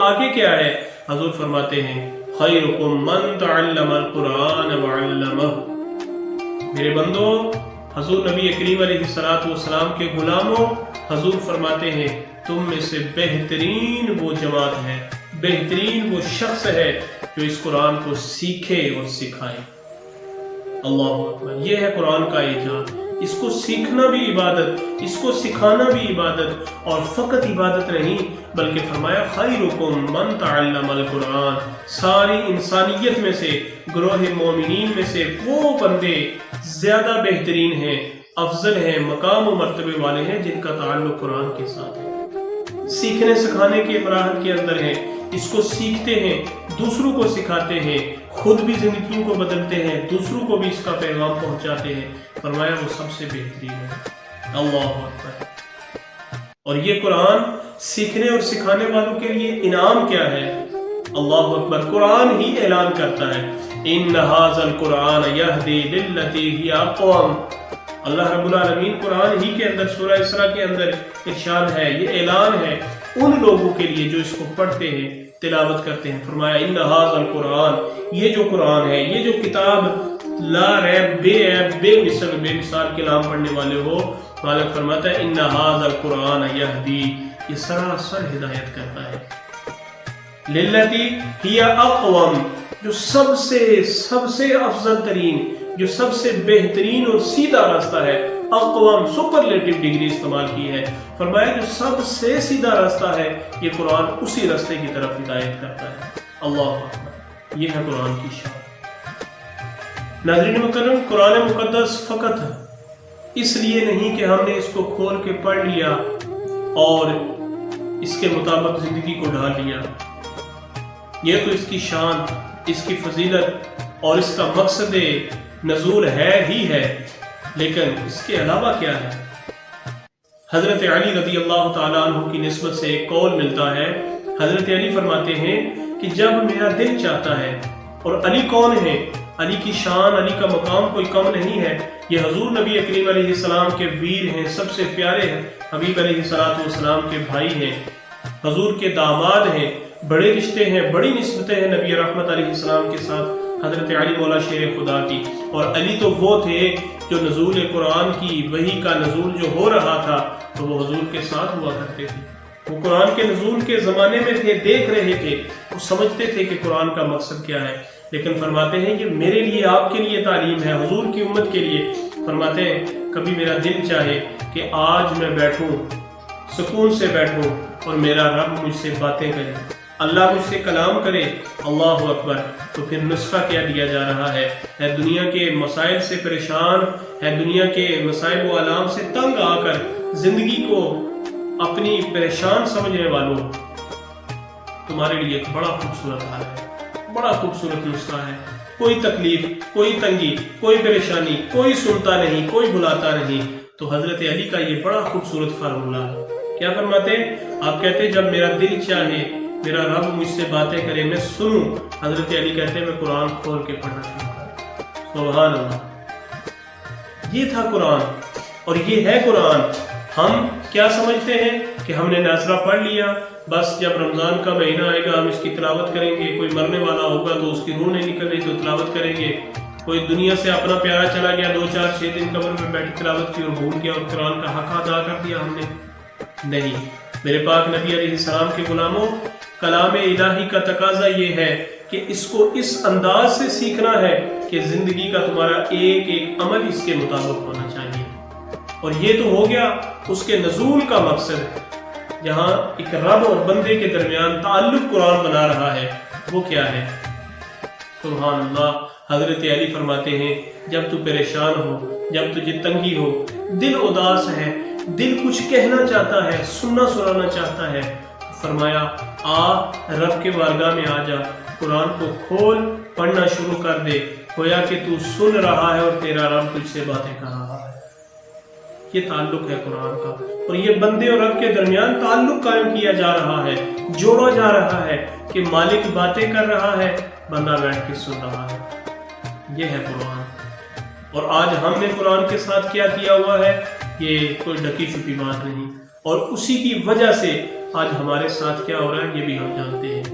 آگے کیا ہے؟ حضور فرماتے ہیں خیرکم من تعلم القرآن وعلمہ۔ میرے بندو، حضور نبی کریم علیہ السلام کے غلاموں، حضور فرماتے ہیں تم میں سے بہترین وہ جماعت ہے، بہترین وہ شخص ہے جو اس قرآن کو سیکھے اور سکھائے۔ اللہ اکبر، یہ ہے قرآن کا اعجاز۔ اس کو سیکھنا بھی عبادت، اس کو سکھانا بھی عبادت، اور فقط عبادت نہیں بلکہ فرمایا خیرکم من تعلم القرآن۔ ساری انسانیت میں سے، گروہ مومنین میں سے وہ بندے زیادہ بہترین ہیں، افضل ہیں، مقام و مرتبے والے ہیں جن کا تعلق قرآن کے ساتھ ہے، سیکھنے سکھانے کے مراحل کے اندر ہیں، اس کو سیکھتے ہیں، دوسروں کو سکھاتے ہیں، خود بھی زندگیوں کو بدلتے ہیں، دوسروں کو بھی اس کا پیغام پہنچاتے ہیں۔ فرمایا وہ سب سے بہترین ہے۔ اللہ اکبر۔ اور یہ قرآن سیکھنے اور سکھانے والوں کے لیے انعام کیا ہے؟ اللہ اکبر، قرآن ہی اعلان کرتا ہے ان ھذا القرآن یہدی للتی ہی اقوم۔ اللہ رب العالمین قرآن ہی کے اندر سورہ اسراء کے اندر ارشاد ہے، یہ اعلان ہے ان لوگوں کے لیے جو اس کو پڑھتے ہیں، تلاوت کرتے ہیں۔ فرمایا ان ھذا القرآن، یہ جو قرآن ہے، یہ جو کتاب لا ریب، بے عیب، بے مثل، بے مثال کلام پڑھنے والے ہو، مالک فرماتا ہے ان ھذا القرآن یہدی، یہ سراسر ہدایت کرتا ہے للتی ہی اقوم، جو سب سے افضل ترین، جو سب سے بہترین اور سیدھا راستہ ہے۔ اقوام سپرلیٹو ڈگری استعمال کی ہے، فرمایا جو سب سے سیدھا راستہ ہے، یہ قرآن اسی راستے کی طرف ہدایت کرتا ہے۔ اللہ اکبر، یہ ہے قرآن کی شان۔ ناظرین مکرم، قرآن مقدس فقط اس لیے نہیں کہ ہم نے اس کو کھول کے پڑھ لیا اور اس کے مطابق زندگی کو ڈھال لیا، یہ تو اس کی شان، اس کی فضیلت اور اس کا مقصد نزول ہے ہی ہے، لیکن اس کے علاوہ کیا ہے؟ حضرت علی رضی اللہ تعالیٰ عنہ کی نسبت سے ایک قول ملتا ہے۔ حضرت علی فرماتے ہیں کہ جب میرا دل چاہتا ہے، اور علی کون ہے؟ علی کی شان، علی کا مقام کوئی کم نہیں ہے، یہ حضور نبی کریم علیہ السلام کے ویر ہیں، سب سے پیارے ہیں، حبیب علیہ السلام کے بھائی ہیں، حضور کے داماد ہیں، بڑے رشتے ہیں، بڑی نسبتیں ہیں نبی رحمت علیہ السلام کے ساتھ حضرت علی مولا شیر خدا کی۔ اور علی تو وہ تھے جو نزول قرآن کی، وحی کا نزول جو ہو رہا تھا تو وہ حضور کے ساتھ ہوا کرتے تھے، وہ قرآن کے نزول کے زمانے میں تھے، دیکھ رہے تھے، وہ سمجھتے تھے کہ قرآن کا مقصد کیا ہے۔ لیکن فرماتے ہیں کہ میرے لیے، آپ کے لیے تعلیم ہے، حضور کی امت کے لیے۔ فرماتے ہیں کبھی میرا دل چاہے کہ آج میں بیٹھوں، سکون سے بیٹھوں اور میرا رب مجھ سے باتیں کرے، اللہ مجھ سے کلام کرے، اللہ اکبر، تو پھر نسخہ کیا دیا جا رہا ہے دنیا کے مسائل سے پریشان ہے، دنیا کے مسائل و آلام سے تنگ آ کر زندگی کو اپنی پریشان سمجھنے والوں، تمہارے لیے ایک بڑا خوبصورت حال ہے، بڑا خوبصورت نسخہ ہے۔ کوئی تکلیف، کوئی تنگی، کوئی پریشانی، کوئی سنتا نہیں، کوئی بلاتا نہیں، تو حضرت علی کا یہ بڑا خوبصورت فارمولہ ہے۔ کیا فرماتے ہیں؟ آپ کہتے ہیں جب میرا دل چاہے، میرا رب مجھ سے باتیں کرے، میں سنوں، حضرت علی کہتے ہیں میں قرآن کھول کے پڑھنا شروع کروں۔ سبحان اللہ، یہ تھا قرآن اور یہ ہے قرآن۔ ہم کیا سمجھتے ہیں کہ ہم نے ناظرہ پڑھ لیا، بس جب رمضان کا مہینہ آئے گا ہم اس کی تلاوت کریں گے، کوئی مرنے والا ہوگا تو اس کی روح نہیں نکل رہی تو تلاوت کریں گے، کوئی دنیا سے اپنا پیارا چلا گیا، 2 4 6 دن قبر میں بیٹھ تلاوت کی اور بھول گیا اور قرآن کا حق ادا کر دیا ہم نے۔ نہیں، میرے پاک نبی علیہ السلام کے غلاموں، کلام الہی کا تقاضا یہ ہے کہ اس کو اس انداز سے سیکھنا ہے کہ زندگی کا تمہارا ایک ایک عمل اس کے مطابق ہونا چاہیے۔ اور یہ تو ہو گیا اس کے نزول کا مقصد، جہاں ایک رب اور بندے کے درمیان تعلق قرآن بنا رہا ہے، وہ کیا ہے؟ سبحان اللہ۔ حضرت علی فرماتے ہیں جب تو پریشان ہو، جب تجھے تنگی ہو، دل اداس ہے، دل کچھ کہنا چاہتا ہے، سننا سنانا چاہتا ہے، فرمایا آ رب کے بارگاہ میں آ جا، قرآن کو کھول، پڑھنا شروع کر دے، گویا کہ تو سن رہا ہے اور تیرا رب تجھ سے باتیں کر رہا ہے۔ یہ تعلق ہے قرآن کا، اور یہ بندے اور رب کے درمیان تعلق قائم کیا جا رہا ہے، جوڑا جا رہا ہے کہ مالک باتیں کر رہا ہے، بندہ بیٹھ کے سن رہا ہے۔ یہ ہے قرآن۔ اور آج ہم نے قرآن کے ساتھ کیا کیا ہوا ہے، یہ کوئی ڈھکی چھپی بات نہیں، اور اسی کی وجہ سے آج ہمارے ساتھ کیا ہو رہا ہے یہ بھی ہم جانتے ہیں۔